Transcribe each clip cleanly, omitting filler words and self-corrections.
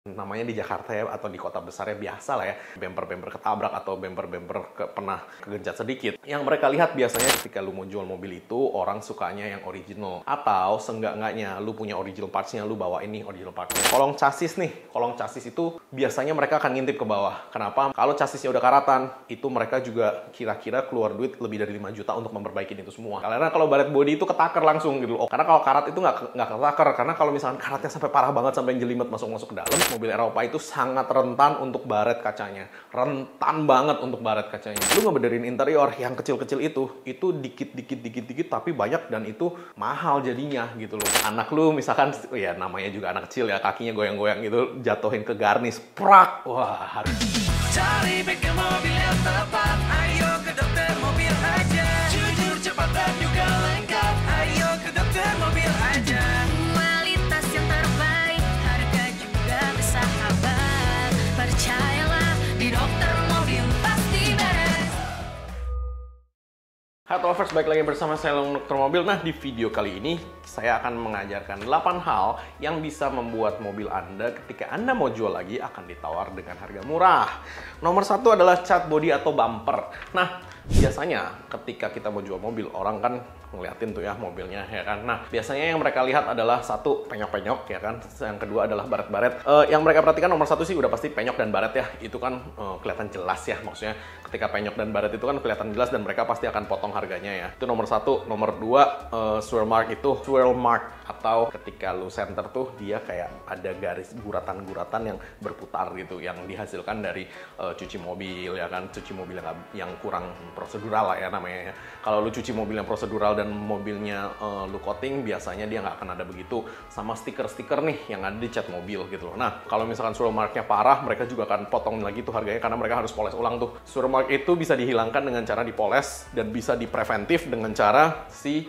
Namanya di Jakarta ya, atau di kota besar ya, biasa lah ya, bumper-bumper ketabrak atau bumper-bumper pernah kegencat sedikit. Yang mereka lihat biasanya ketika lu mau jual mobil itu, orang sukanya yang original. Atau seenggak-enggaknya lu punya original parts-nya, lu bawa ini original parts-nya. Kolong chassis nih, kolong chassis itu biasanya mereka akan ngintip ke bawah. Kenapa? Kalau chassisnya udah karatan, itu mereka juga kira-kira keluar duit lebih dari 5 juta untuk memperbaiki itu semua. Karena kalau baret body itu ketaker langsung gitu. Karena kalau karat itu nggak ketaker. Karena kalau misalkan karatnya sampai parah banget, sampai jelimet masuk-masuk ke dalam, mobil Eropa itu sangat rentan untuk baret kacanya. Rentan banget untuk baret kacanya. Lu ngebenerin interior yang kecil-kecil itu dikit-dikit tapi banyak, dan itu mahal jadinya gitu loh. Anak lu misalkan, ya namanya juga anak kecil ya, kakinya goyang-goyang gitu, jatuhin ke garnis, prak, wah. Cari bengkel mobil yang tepat, ayo ke dokter mobil aja. Jujur, cepat dan juga lengkap, ayo ke dokter mobil aja. Kualitas yang terbaik, harga juga bersahabat. Percayalah, di dokter mobil pasti beres. Hai lovers, balik lagi bersama saya Dokter Mobil. Nah, di video kali ini saya akan mengajarkan 8 hal yang bisa membuat mobil Anda ketika Anda mau jual lagi akan ditawar dengan harga murah. Nomor 1 adalah cat body atau bumper. Nah, biasanya ketika kita mau jual mobil, orang kan ngeliatin tuh ya mobilnya ya kan. Nah, biasanya yang mereka lihat adalah satu, penyok-penyok ya kan. Yang kedua adalah baret-baret. Yang mereka perhatikan nomor 1 sih udah pasti penyok dan baret ya. Itu kan kelihatan jelas ya, maksudnya ketika penyok dan baret itu kan kelihatan jelas dan mereka pasti akan potong harganya ya. Itu nomor 1. Nomor 2, swirl mark itu. Swirl mark atau ketika lu center tuh dia kayak ada garis guratan-guratan yang berputar gitu, yang dihasilkan dari cuci mobil ya kan. Cuci mobil yang kurang prosedural lah ya namanya ya. Kalau lu cuci mobil yang prosedural dan mobilnya lu coating, biasanya dia nggak akan ada begitu. Sama stiker-stiker nih yang ada di cat mobil gitu loh. Nah, kalau misalkan swirl marknya parah, mereka juga akan potong lagi tuh harganya karena mereka harus poles ulang tuh. Swirl mark itu bisa dihilangkan dengan cara dipoles dan bisa dipreventif dengan cara si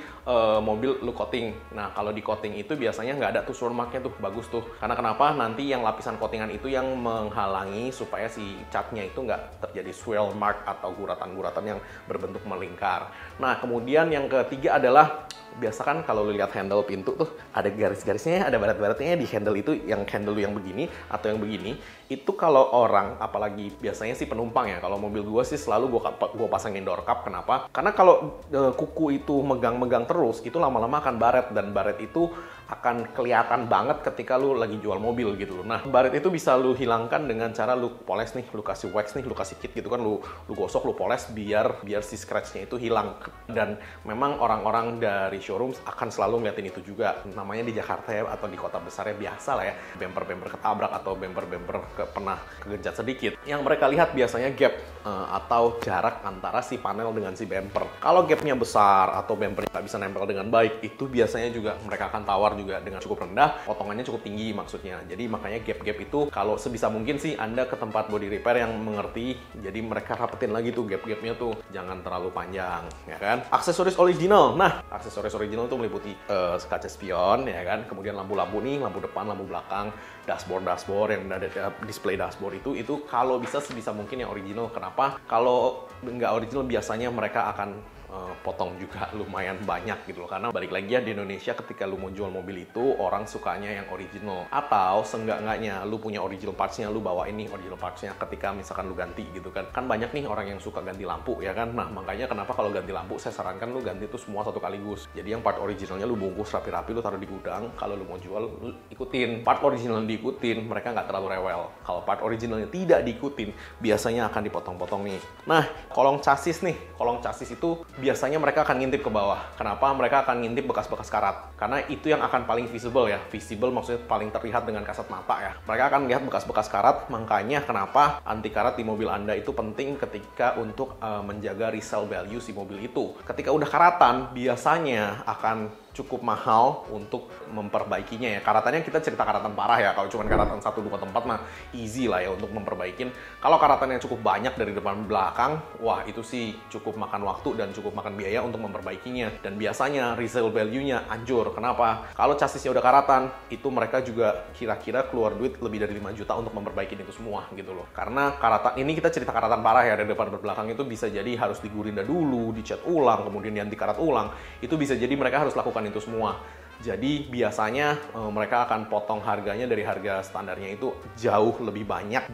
mobil lu coating. Nah, kalau di coating itu biasanya nggak ada tuh swirl marknya tuh, bagus tuh. Karena kenapa? Nanti yang lapisan coatingan itu yang menghalangi supaya si catnya itu nggak terjadi swirl mark atau guratan-guratan yang berbentuk melingkar. Nah, kemudian yang ketiga adalah, biasa kan kalau lu lihat handle pintu tuh ada garis-garisnya, ada baret-baretnya di handle itu, yang handle lu yang begini atau yang begini. Itu kalau orang, apalagi biasanya sih penumpang ya, kalau mobil gua sih selalu gua pasangin door cap. Kenapa? Karena kalau kuku itu megang-megang terus, itu lama-lama akan baret, dan baret itu akan kelihatan banget ketika lu lagi jual mobil gitu loh. Nah, baret itu bisa lu hilangkan dengan cara lu poles nih, lu kasih wax nih, lu kasih kit gitu kan, lu gosok, lu poles biar si scratch-nya itu hilang. Dan memang orang-orang dari showroom akan selalu ngeliatin itu juga. Namanya di Jakarta ya, atau di kota besar ya, biasa lah ya, bumper-bumper ketabrak atau bumper-bumper pernah kegencat sedikit. Yang mereka lihat biasanya gap atau jarak antara si panel dengan si bumper. Kalau gapnya besar atau bumpernya nggak bisa nempel dengan baik, itu biasanya juga mereka akan tawar juga dengan cukup rendah, potongannya cukup tinggi maksudnya. Jadi makanya gap-gap itu kalau sebisa mungkin sih Anda ke tempat body repair yang mengerti, jadi mereka rapetin lagi tuh gap-gapnya tuh, jangan terlalu panjang ya kan. Aksesoris original. Nah, aksesoris original itu meliputi kaca spion ya kan, kemudian lampu-lampu nih, lampu depan, lampu belakang, dashboard yang ada display dashboard itu kalau bisa sebisa mungkin yang original. Kenapa? Kalau nggak original biasanya mereka akan potong juga lumayan banyak gitu loh. Karena balik lagi ya, di Indonesia ketika lu mau jual mobil itu, orang sukanya yang original. Atau seenggak-enggaknya lu punya original parts-nya, lu bawa ini original parts-nya ketika misalkan lu ganti gitu kan. Kan banyak nih orang yang suka ganti lampu ya kan. Nah, makanya kenapa kalau ganti lampu saya sarankan lu ganti itu semua satu kaligus. Jadi yang part originalnya lu bungkus rapi-rapi, lu taruh di gudang. Kalau lu mau jual, lu ikutin. Part original diikutin, mereka nggak terlalu rewel. Kalau part originalnya tidak diikutin, biasanya akan dipotong-potong nih. Nah, kolong chassis nih. Kolong chassis itu biasanya mereka akan ngintip ke bawah. Kenapa? Mereka akan ngintip bekas-bekas karat. Karena itu yang akan paling visible ya. Visible maksudnya paling terlihat dengan kasat mata ya. Mereka akan lihat bekas-bekas karat. Makanya kenapa anti karat di mobil Anda itu penting ketika untuk menjaga resale value si mobil itu. Ketika udah karatan, biasanya akan cukup mahal untuk memperbaikinya ya. Karatannya kita cerita karatan parah ya. Kalau cuma karatan 1-2 tempat mah easy lah ya untuk memperbaikin. Kalau karatannya cukup banyak dari depan belakang, wah itu sih cukup makan waktu dan cukup makan biaya untuk memperbaikinya. Dan biasanya resale value-nya anjur. Kenapa? Kalau chassisnya udah karatan, itu mereka juga kira-kira keluar duit lebih dari 5 juta untuk memperbaiki itu semua gitu loh. Karena karatan, ini kita cerita karatan parah ya, dari depan belakang itu bisa jadi harus digurinda dulu, dicat ulang, kemudian dianti karat ulang. Itu bisa jadi mereka harus lakukan itu semua. Jadi biasanya mereka akan potong harganya dari harga standarnya itu jauh lebih banyak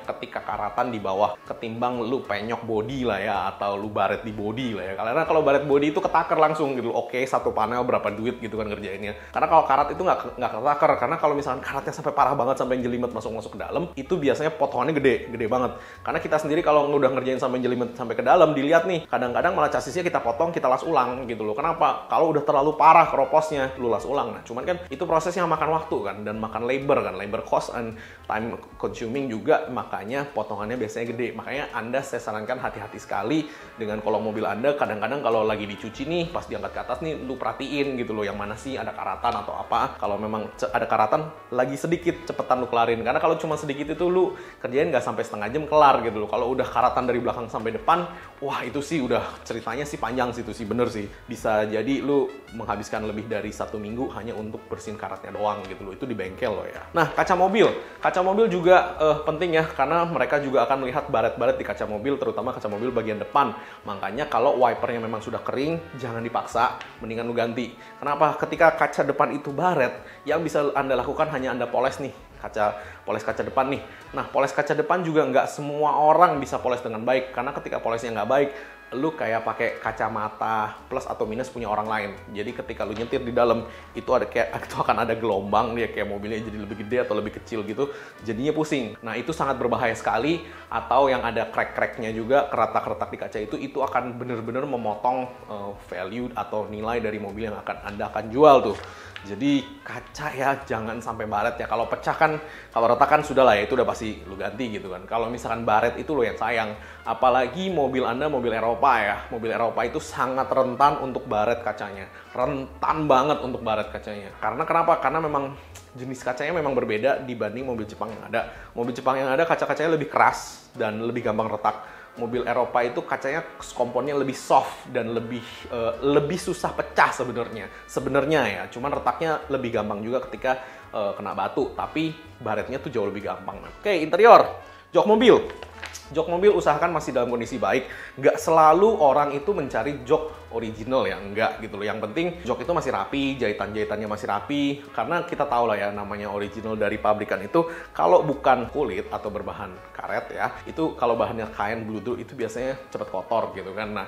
ketika karatan di bawah ketimbang lu penyok body lah ya, atau lu baret di body lah ya. Karena kalau baret body itu ketaker langsung gitu. Oke, satu panel berapa duit gitu kan ngerjainnya. Karena kalau karat itu nggak ketaker, karena kalau misalkan karatnya sampai parah banget sampai jelimet masuk ke dalam, itu biasanya potongannya gede banget. Karena kita sendiri kalau udah ngerjain sampai jelimet sampai ke dalam, dilihat nih, kadang-kadang malah chassisnya kita potong, kita las ulang gitu loh. Kenapa? Kalau udah terlalu parah keroposnya, lu las ulang. Nah, cuman kan itu prosesnya makan waktu kan, dan makan labor cost and time consuming juga, makanya potongannya biasanya gede. Makanya saya sarankan hati-hati sekali dengan kolong mobil Anda. Kadang-kadang kalau lagi dicuci nih, pas diangkat ke atas nih, lu perhatiin gitu loh, yang mana sih ada karatan atau apa. Kalau memang ada karatan, lagi sedikit, cepetan lu kelarin. Karena kalau cuma sedikit itu lu kerjain nggak sampai setengah jam kelar gitu loh. Kalau udah karatan dari belakang sampai depan, wah itu sih udah ceritanya sih panjang sih, itu sih bener sih. Bisa jadi lu menghabiskan lebih dari 1 minggu hanya untuk bersihin karatnya doang gitu loh. Itu di bengkel loh ya. Nah, kaca mobil juga penting ya, karena mereka juga akan melihat baret-baret di kaca mobil, terutama kaca mobil bagian depan. Makanya kalau wipernya memang sudah kering, jangan dipaksa, mendingan lu ganti. Kenapa? Ketika kaca depan itu baret, yang bisa Anda lakukan hanya Anda poles nih, poles kaca depan nih. Nah, poles kaca depan juga nggak semua orang bisa poles dengan baik, karena ketika polesnya nggak baik, lu kayak pakai kacamata plus atau minus punya orang lain. Jadi ketika lu nyetir di dalam, itu akan ada gelombang, dia kayak mobilnya jadi lebih gede atau lebih kecil gitu, jadinya pusing. Nah, itu sangat berbahaya sekali. Atau yang ada crack-cracknya juga, keretak-keretak di kaca itu akan bener-bener memotong value atau nilai dari mobil yang Anda akan jual tuh. Jadi kaca ya jangan sampai baret ya. Kalau pecah kan, kalau retak kan sudah lah ya, itu udah pasti lu ganti gitu kan. Kalau misalkan baret itu lo yang sayang. Apalagi mobil Anda mobil Eropa ya. Mobil Eropa itu sangat rentan untuk baret kacanya. Rentan banget untuk baret kacanya. Karena kenapa? Karena memang jenis kacanya memang berbeda dibanding mobil Jepang yang ada. Mobil Jepang yang ada kaca-kacanya lebih keras dan lebih gampang retak. Mobil Eropa itu kacanya komponnya lebih soft dan lebih susah pecah sebenarnya ya. Cuman retaknya lebih gampang juga ketika kena batu, tapi baretnya tuh jauh lebih gampang. Oke, interior, jok mobil usahakan masih dalam kondisi baik. Nggak selalu orang itu mencari jok original ya, enggak gitu loh. Yang penting jok itu masih rapi, jahitan-jahitannya masih rapi. Karena kita tahu lah ya, namanya original dari pabrikan itu, kalau bukan kulit atau berbahan karet ya, itu kalau bahannya kain bludru itu biasanya cepat kotor gitu kan. Nah,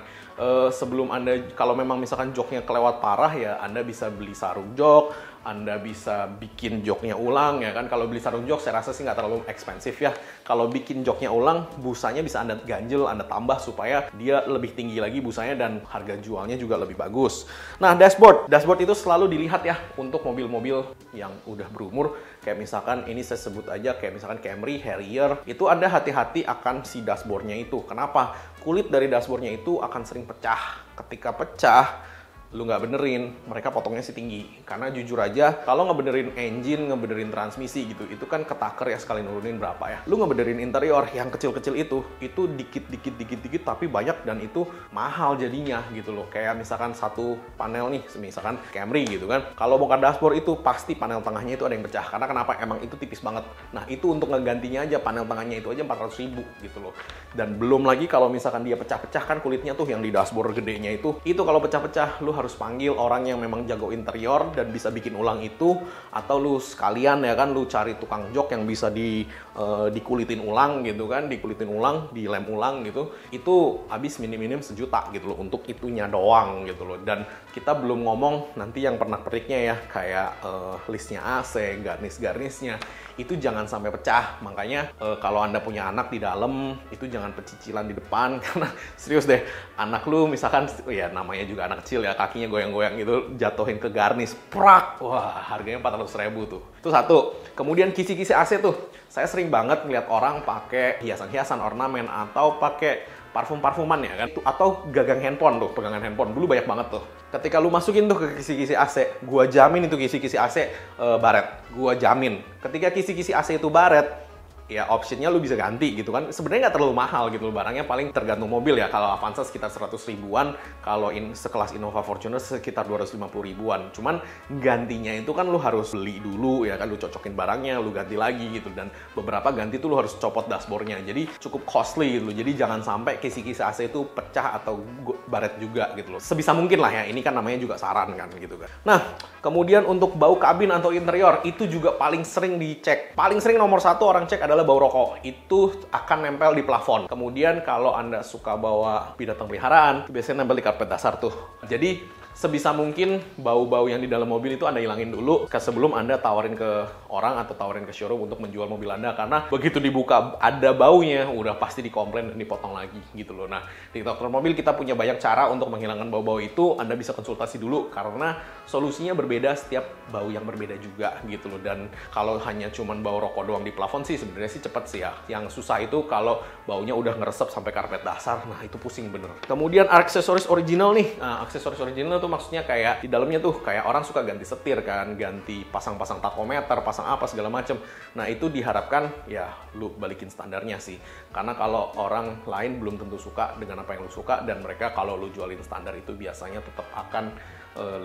sebelum Anda, kalau memang misalkan joknya kelewat parah ya, Anda bisa beli sarung jok, Anda bisa bikin joknya ulang ya kan. Kalau beli sarung jok saya rasa sih nggak terlalu ekspensif ya. Kalau bikin joknya ulang, busanya bisa Anda ganjel, Anda tambah supaya dia lebih tinggi lagi busanya dan harga jualnya juga lebih bagus. Nah, dashboard itu selalu dilihat ya untuk mobil-mobil yang udah berumur. Kayak misalkan ini saya sebut aja kayak misalkan Camry, Harrier, itu Anda hati-hati akan si dashboardnya itu. Kenapa? Kulit dari dashboardnya itu akan sering pecah. Ketika pecah, lu nggak benerin, mereka potongnya sih tinggi. Karena jujur aja, kalau ngebenerin engine, ngebenerin transmisi gitu, itu kan ketaker ya sekali nurunin berapa ya. Lu ngebenerin interior yang kecil-kecil itu dikit tapi banyak dan itu mahal jadinya gitu loh. Kayak misalkan satu panel nih, misalkan Camry gitu kan. Kalau bongkar dashboard itu pasti panel tengahnya itu ada yang pecah. Karena kenapa? Emang itu tipis banget. Nah, itu untuk ngegantinya aja panel tengahnya itu aja 400.000 gitu loh. Dan belum lagi kalau misalkan dia pecah-pecah kan kulitnya tuh yang di dashboard gedenya itu kalau pecah-pecah lu harus panggil orang yang memang jago interior dan bisa bikin ulang itu, atau lu sekalian ya kan lu cari tukang jok yang bisa dikulitin ulang gitu kan, dilem ulang gitu. Itu habis minim-minim 1 juta gitu loh untuk itunya doang gitu loh. Dan kita belum ngomong nanti yang pernak-perniknya ya, kayak listnya AC, garnis-garnisnya itu jangan sampai pecah. Makanya kalau Anda punya anak di dalam, itu jangan pecicilan di depan. Karena serius deh, anak lu misalkan, ya namanya juga anak kecil ya, kakinya goyang-goyang gitu, jatuhin ke garnis, prak, wah harganya 400.000 tuh. Itu satu. Kemudian kisi-kisi AC tuh, saya sering banget ngeliat orang pakai hiasan-hiasan, ornamen, atau pakai parfum-parfuman ya kan, atau gagang handphone tuh, pegangan handphone. Dulu banyak banget tuh. Ketika lu masukin tuh ke kisi-kisi AC, gua jamin itu kisi-kisi AC baret. Gua jamin. Ketika kisi-kisi AC itu baret, ya optionnya lu bisa ganti gitu kan. Sebenarnya nggak terlalu mahal gitu, barangnya paling tergantung mobil ya. Kalau Avanza sekitar 100 ribuan, kalau sekelas Innova Fortuner sekitar 250 ribuan. Cuman gantinya itu kan lu harus beli dulu ya kan, lu cocokin barangnya, lu ganti lagi gitu. Dan beberapa ganti tuh lu harus copot dashboardnya, jadi cukup costly gitu. Jadi jangan sampai kisi-kisi AC itu pecah atau baret juga gitu loh. Sebisa mungkin lah ya, ini kan namanya juga saran kan gitu kan. Nah, kemudian untuk bau kabin atau interior, itu juga paling sering dicek. Paling sering nomor satu orang cek adalah bau rokok. Itu akan nempel di plafon. Kemudian kalau Anda suka bawa binatang peliharaan, biasanya nempel di karpet dasar tuh. Jadi sebisa mungkin bau-bau yang di dalam mobil itu Anda hilangin dulu sebelum Anda tawarin ke orang atau tawarin ke showroom untuk menjual mobil Anda, karena begitu dibuka ada baunya udah pasti dikomplain dan dipotong lagi gitu loh. Nah, di Dokter Mobil kita punya banyak cara untuk menghilangkan bau-bau itu. Anda bisa konsultasi dulu karena solusinya berbeda, setiap bau yang berbeda juga gitu loh. Dan kalau hanya cuman bau rokok doang di plafon sih sebenarnya sih cepet sih ya. Yang susah itu kalau baunya udah ngeresep sampai karpet dasar, nah itu pusing bener. Kemudian aksesoris original nih. Nah, aksesoris original tuh maksudnya kayak di dalamnya tuh kayak orang suka ganti setir kan, ganti pasang-pasang tachometer, pasang apa segala macem. Nah itu diharapkan ya lu balikin standarnya sih, karena kalau orang lain belum tentu suka dengan apa yang lu suka, dan mereka kalau lu jualin standar itu biasanya tetap akan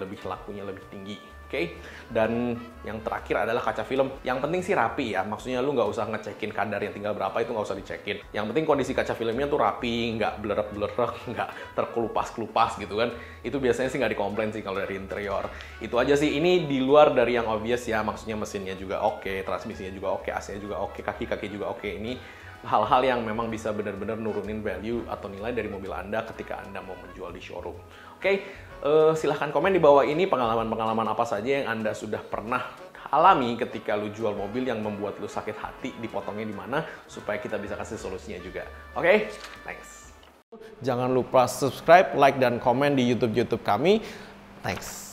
lebih lakunya lebih tinggi. Oke. Dan yang terakhir adalah kaca film. Yang penting sih rapi ya, maksudnya lu nggak usah ngecekin kadar yang tinggal berapa, itu nggak usah dicekin. Yang penting kondisi kaca filmnya tuh rapi, nggak blerek-blerek, nggak terkelupas-kelupas gitu kan. Itu biasanya sih nggak dikomplain sih kalau dari interior. Itu aja sih, ini di luar dari yang obvious ya, maksudnya mesinnya juga oke, transmisinya juga oke, AC-nya juga oke, kaki-kaki juga oke. Ini hal-hal yang memang bisa benar-benar nurunin value atau nilai dari mobil Anda ketika Anda mau menjual di showroom. Oke, silahkan komen di bawah ini pengalaman-pengalaman apa saja yang Anda sudah pernah alami ketika lu jual mobil yang membuat lu sakit hati, dipotongnya di mana, supaya kita bisa kasih solusinya juga. Oke, thanks. Jangan lupa subscribe, like, dan komen di YouTube kami. Thanks.